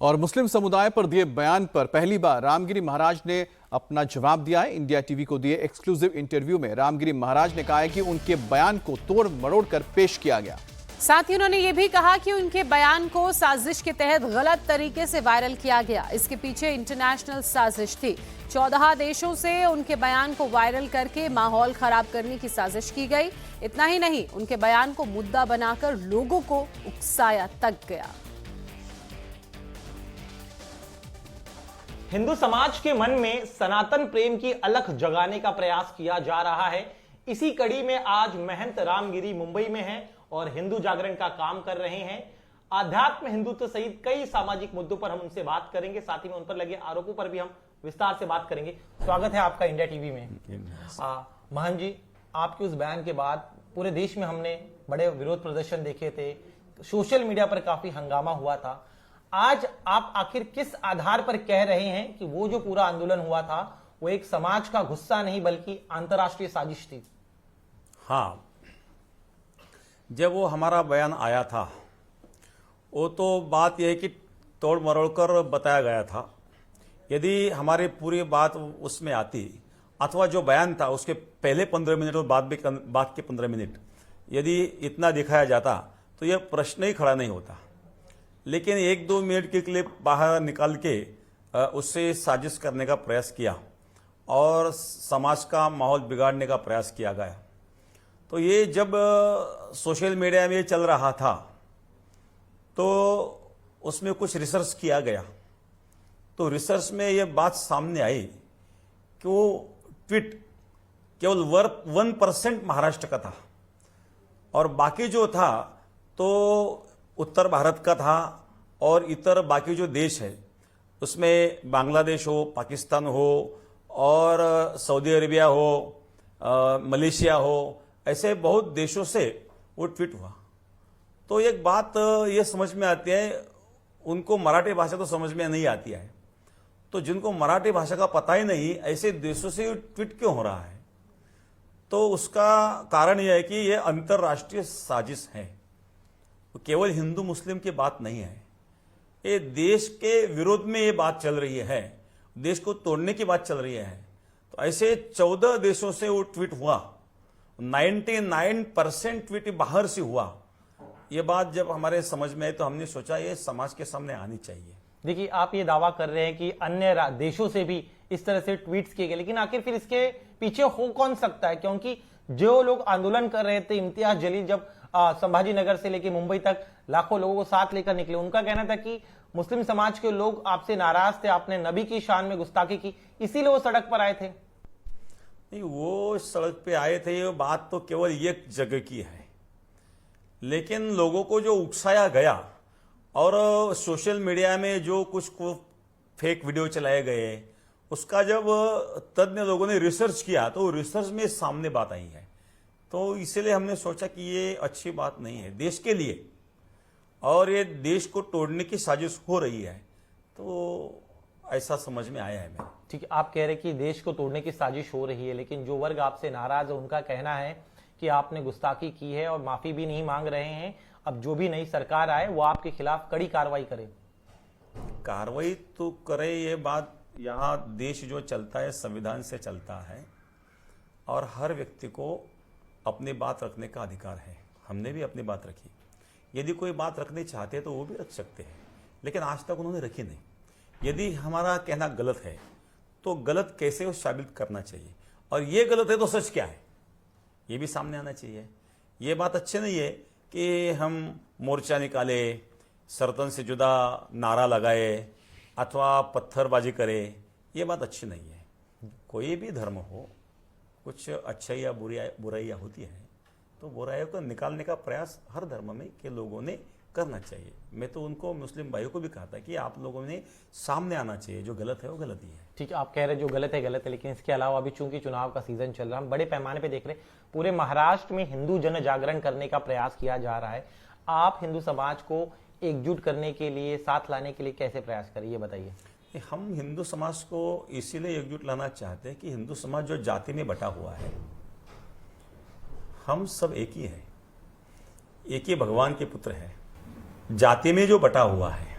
और मुस्लिम समुदाय पर दिए बयान पर पहली बार रामगिरी महाराज ने अपना जवाब दिया है। इंडिया टीवी को दिए एक्सक्लूसिव इंटरव्यू में रामगिरी महाराज ने कहा है कि उनके बयान को तोड़ मरोड़ कर पेश किया गया। साथ ही उन्होंने ये भी कहा कि उनके बयान को साजिश के तहत गलत तरीके से वायरल किया गया। इसके पीछे इंटरनेशनल साजिश थी। 14 देशों से उनके बयान को वायरल करके माहौल खराब करने की साजिश की गई। इतना ही नहीं, उनके बयान को मुद्दा बनाकर लोगों को उकसाया तक गया। हिंदू समाज के मन में सनातन प्रेम की अलख जगाने का प्रयास किया जा रहा है। इसी कड़ी में आज महंत रामगिरी मुंबई में हैं और हिंदू जागरण का काम कर रहे हैं। आध्यात्म, हिंदुत्व सहित कई सामाजिक मुद्दों पर हम उनसे बात करेंगे। साथ ही में उन पर लगे आरोपों पर भी हम विस्तार से बात करेंगे। स्वागत है आपका इंडिया टीवी में। महंत जी, आपके उस बयान के बाद पूरे देश में हमने बड़े विरोध प्रदर्शन देखे थे, सोशल मीडिया पर काफी हंगामा हुआ था। आज आप आखिर किस आधार पर कह रहे हैं कि वो जो पूरा आंदोलन हुआ था वो एक समाज का गुस्सा नहीं बल्कि अंतर्राष्ट्रीय साजिश थी? हाँ, जब वो हमारा बयान आया था वो तो बात यह है कि तोड़ मरोड़ कर बताया गया था। यदि हमारी पूरी बात उसमें आती अथवा जो बयान था उसके पहले 15 मिनट और बाद के 15 मिनट यदि इतना दिखाया जाता तो यह प्रश्न ही खड़ा नहीं होता। लेकिन 1-2 मिनट के क्लिप बाहर निकाल के उससे साजिश करने का प्रयास किया और समाज का माहौल बिगाड़ने का प्रयास किया गया। तो ये जब सोशल मीडिया में चल रहा था तो उसमें कुछ रिसर्च किया गया। तो रिसर्च में ये बात सामने आई कि वो ट्वीट केवल 1% महाराष्ट्र का था और बाकी जो था तो उत्तर भारत का था और इतर बाकी जो देश है उसमें बांग्लादेश हो, पाकिस्तान हो और सऊदी अरेबिया हो, मलेशिया हो, ऐसे बहुत देशों से वो ट्वीट हुआ। तो एक बात ये समझ में आती है, उनको मराठी भाषा तो समझ में नहीं आती है, तो जिनको मराठी भाषा का पता ही नहीं ऐसे देशों से ट्वीट क्यों हो रहा है? तो उसका कारण यह है कि यह अंतर्राष्ट्रीय साजिश है, केवल हिंदू मुस्लिम की बात नहीं है। ये देश के विरोध में ये बात चल रही है, देश को तोड़ने की बात चल रही है। तो ऐसे 14 देशों से वो ट्वीट हुआ, 99% ट्वीट बाहर से हुआ। ये बात जब हमारे समझ में आई तो हमने सोचा ये समाज के सामने आनी चाहिए। देखिए, आप ये दावा कर रहे हैं कि अन्य देशों से भी इस तरह से ट्वीट्स किए गए, लेकिन आखिर फिर इसके पीछे हो कौन सकता है? क्योंकि जो लोग आंदोलन कर रहे थे, इम्तियाज जलील जब संभाजी नगर से लेकर मुंबई तक लाखों लोगों को साथ लेकर निकले, उनका कहना था कि मुस्लिम समाज के लोग आपसे नाराज थे, आपने नबी की शान में गुस्ताखी की, इसीलिए वो सड़क पर आए थे। नहीं, वो सड़क पे आए थे ये बात तो केवल एक जगह की है, लेकिन लोगों को जो उकसाया गया और सोशल मीडिया में जो कुछ फेक वीडियो चलाए गए उसका जब तज्ञ लोगों ने रिसर्च किया तो रिसर्च में सामने बात आई है। तो इसलिए हमने सोचा कि ये अच्छी बात नहीं है देश के लिए और ये देश को तोड़ने की साजिश हो रही है, तो ऐसा समझ में आया है मेरे। ठीक है, आप कह रहे हैं कि देश को तोड़ने की साजिश हो रही है, लेकिन जो वर्ग आपसे नाराज है उनका कहना है कि आपने गुस्ताखी की है और माफी भी नहीं मांग रहे हैं। अब जो भी नई सरकार आए वो आपके खिलाफ कड़ी कार्रवाई करे। कार्रवाई तो करे, ये बात यहाँ देश जो चलता है संविधान से चलता है और हर व्यक्ति को अपनी बात रखने का अधिकार है। हमने भी अपनी बात रखी, यदि कोई बात रखनी चाहते हैं तो वो भी रख सकते हैं, लेकिन आज तक उन्होंने रखी नहीं। यदि हमारा कहना गलत है तो गलत कैसे वो साबित करना चाहिए, और ये गलत है तो सच क्या है ये भी सामने आना चाहिए। ये बात अच्छी नहीं है कि हम मोर्चा निकाले, सरतन से जुदा नारा लगाए अथवा पत्थरबाजी करे, ये बात अच्छी नहीं है। कोई भी धर्म हो, कुछ अच्छाई या बुराइयाँ होती है तो बुराइयों को निकालने का प्रयास हर धर्म में के लोगों ने करना चाहिए। मैं तो उनको मुस्लिम भाइयों को भी कहा था कि आप लोगों ने सामने आना चाहिए, जो गलत है वो गलत ही है। ठीक है, आप कह रहे हैं जो गलत है गलत है, लेकिन इसके अलावा अभी चूंकि चुनाव का सीजन चल रहा है, हम बड़े पैमाने पे देख रहे हैं पूरे महाराष्ट्र में हिंदू जन जागरण करने का प्रयास किया जा रहा है। आप हिंदू समाज को एकजुट करने के लिए, साथ लाने के लिए कैसे प्रयास करें, ये बताइए। हम हिंदू समाज को इसीलिए एकजुट लाना चाहते हैं कि हिंदू समाज जो जाति में बटा हुआ है, हम सब एक ही हैं, एक ही भगवान के पुत्र हैं। जाति में जो बटा हुआ है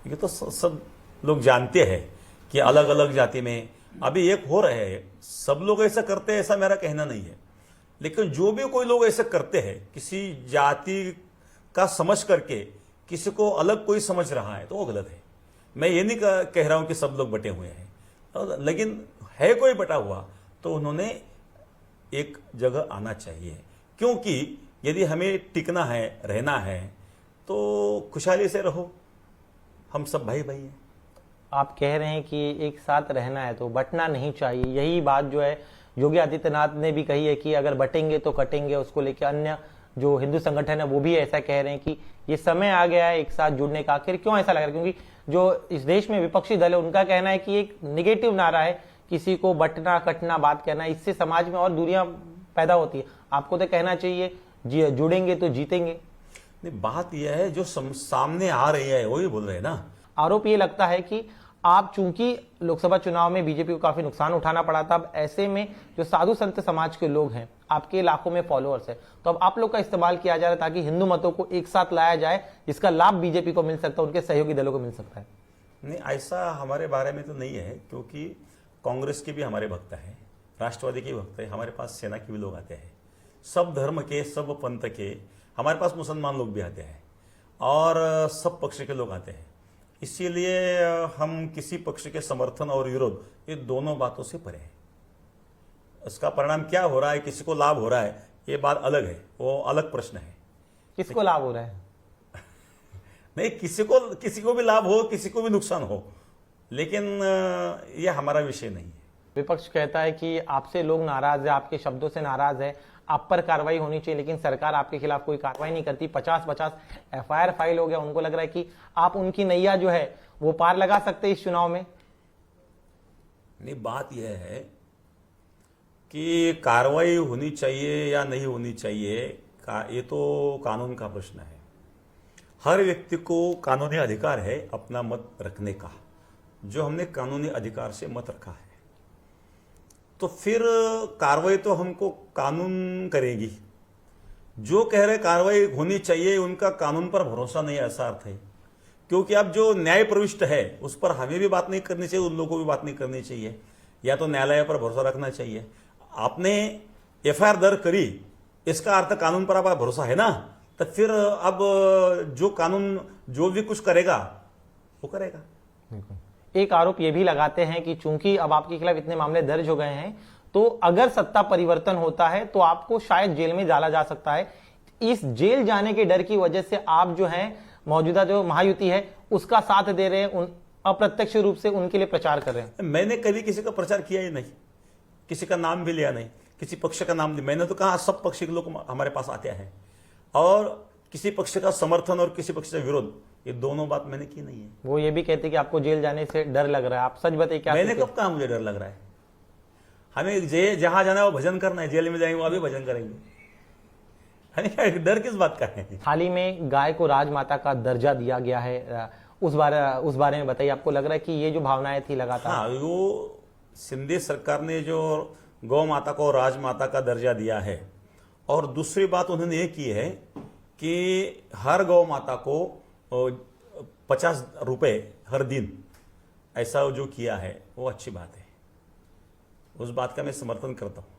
ये तो सब लोग जानते हैं कि अलग अलग जाति में अभी एक हो रहे हैं। सब लोग ऐसा करते हैं ऐसा मेरा कहना नहीं है, लेकिन जो भी कोई लोग ऐसा करते हैं किसी जाति का समझ करके किसी को अलग कोई समझ रहा है तो वो गलत है। मैं ये नहीं कह रहा हूं कि सब लोग बटे हुए हैं, लेकिन है कोई बटा हुआ तो उन्होंने एक जगह आना चाहिए, क्योंकि यदि हमें टिकना है, रहना है तो खुशहाली से रहो, हम सब भाई भाई हैं। आप कह रहे हैं कि एक साथ रहना है तो बंटना नहीं चाहिए, यही बात जो है योगी आदित्यनाथ ने भी कही है कि अगर बटेंगे तो कटेंगे। उसको लेकर अन्य जो हिंदू संगठन है वो भी ऐसा कह रहे हैं कि ये समय आ गया है एक साथ जुड़ने का। आखिर क्यों ऐसा लग रहा है? क्योंकि जो इस देश में विपक्षी दल है उनका कहना है कि एक निगेटिव नारा है, किसी को बटना कटना बात कहना, इससे समाज में और दूरियां पैदा होती है। आपको तो कहना चाहिए जुड़ेंगे तो जीतेंगे। नहीं, बात यह है जो सामने आ रही है वही बोल रहे हैं ना। आरोप ये लगता है कि आप चूंकि लोकसभा चुनाव में बीजेपी को काफी नुकसान उठाना पड़ा था, अब ऐसे में जो साधु संत समाज के लोग हैं, आपके लाखों में फॉलोअर्स हैं, तो अब आप लोग का इस्तेमाल किया जा रहा है ताकि हिंदू मतों को एक साथ लाया जाए, जिसका लाभ बीजेपी को मिल सकता है, उनके सहयोगी दलों को मिल सकता है। नहीं, ऐसा हमारे बारे में तो नहीं है, क्योंकि कांग्रेस के भी हमारे भक्त हैं, राष्ट्रवादी के भक्त हैं, हमारे पास सेना के भी लोग आते हैं, सब धर्म के, सब पंथ के, हमारे पास मुसलमान लोग भी आते हैं और सब पक्ष के लोग आते हैं। इसीलिए हम किसी पक्ष के समर्थन और विरोध ये दोनों बातों से परे हैं। इसका परिणाम क्या हो रहा है, किसी को लाभ हो रहा है, ये बात अलग है, वो अलग प्रश्न है। किसको लाभ हो रहा है? नहीं, किसी को भी लाभ हो, किसी को भी नुकसान हो, लेकिन ये हमारा विषय नहीं है। विपक्ष कहता है कि आपसे लोग नाराज है, आपके शब्दों से नाराज है, आप पर कार्रवाई होनी चाहिए, लेकिन सरकार आपके खिलाफ कोई कार्रवाई नहीं करती। 50-50 एफआईआर फाइल हो गया। उनको लग रहा है कि आप उनकी नैया जो है वो पार लगा सकते हैं इस चुनाव में। नहीं, बात यह है कि कार्रवाई होनी चाहिए या नहीं होनी चाहिए ये तो कानून का प्रश्न है। हर व्यक्ति को कानूनी अधिकार है अपना मत रखने का, जो हमने कानूनी अधिकार से मत रखा है, तो फिर कार्रवाई तो हमको कानून करेगी। जो कह रहे कार्रवाई होनी चाहिए उनका कानून पर भरोसा नहीं है, ऐसा अर्थ है। क्योंकि अब जो न्याय प्रविष्ट है उस पर हमें भी बात नहीं करनी चाहिए, उन लोगों को भी बात नहीं करनी चाहिए, या तो न्यायालय पर भरोसा रखना चाहिए। आपने एफआईआर दर्ज करी, इसका अर्थ कानून पर आपका भरोसा है ना, तो फिर अब जो कानून जो भी कुछ करेगा वो करेगा। एक आरोप ये भी लगाते हैं कि चूंकि अब आपके खिलाफ इतने मामले दर्ज हो गए हैं, तो अगर सत्ता परिवर्तन होता है तो आपको शायद जेल में डाला जा सकता है। इस जेल जाने के डर की वजह से आप जो हैं मौजूदा जो महायुति है उसका साथ दे रहे हैं, अप्रत्यक्ष रूप से उनके लिए प्रचार कर रहे हैं। मैंने कभी किसी का प्रचार किया ही नहीं, किसी का नाम भी लिया नहीं, किसी पक्ष का नाम नहीं। मैंने तो कहा सब पक्ष के लोग हमारे पास आते हैं, और किसी पक्ष का समर्थन और किसी पक्ष का विरोध, ये दोनों बात मैंने की नहीं है। वो ये भी कहते कि आपको जेल जाने से डर लग रहा है, आप सच बताइए क्या? मैंने कब कहा मुझे डर लग रहा है? हमें जहां जाना है वो भजन करना है, जेल में जाएंगे वहां भी भजन करेंगे। डर किस बात का है? हाल ही में गाय को राजमाता का दर्जा दिया गया है, उस बारे में बताइए। आपको लग रहा है कि ये जो भावनाएं थी लगातार? हाँ, वो सिंधी सरकार ने जो गौ माता को राजमाता का दर्जा दिया है, और दूसरी बात उन्होंने ये की है कि हर गौ माता को 50 रुपए हर दिन, ऐसा जो किया है वो अच्छी बात है, उस बात का मैं समर्थन करता हूं।